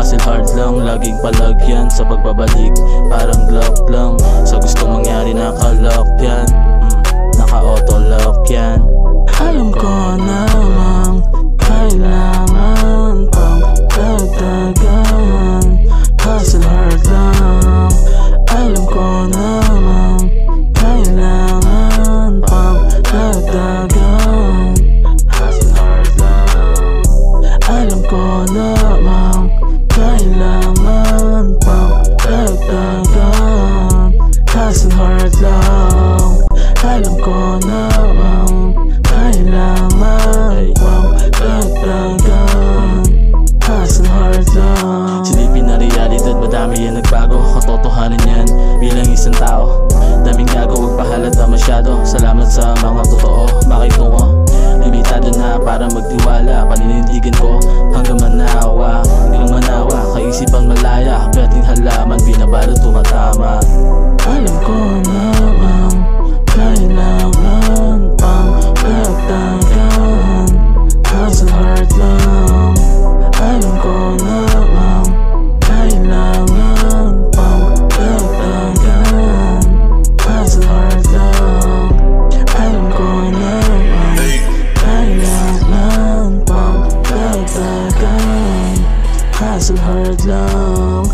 Hustle hard lang, laging palagyan sa pagbabalik. Parang lock lang, sa gusto mangyari naka-lock yan. Naka-auto-lock yan. Alam ko namang kailangan pang dagdagan. Hustle hard lang. Alam ko namang kailangan pang dagdagan. Hustle hard lang. Alam ko namang kailangan pang dagdagan. Hustle hard lang. Alam ko namang kailangan pang dagdagan. Hustle hard lang. Silipin na realidad, madami yan nagbago. Katotohanan yan bilang isang tao. Daming gago, huwag pahalata masyado. Salamat sa mga totoo, makitungo. Limitado na para magtiwala. Paninindigan ko hanggang manawa. Hanggang manawa, kaisipan malaya. Beting halaman, binabalot tumatama. Alam ko namang kailangan pang dagdagan. Hustle hard lang. Alam ko namang kailangan pang dagdagan. Hustle hard lang. Alam ko namang kailangan pang dagdagan. Hustle hard lang.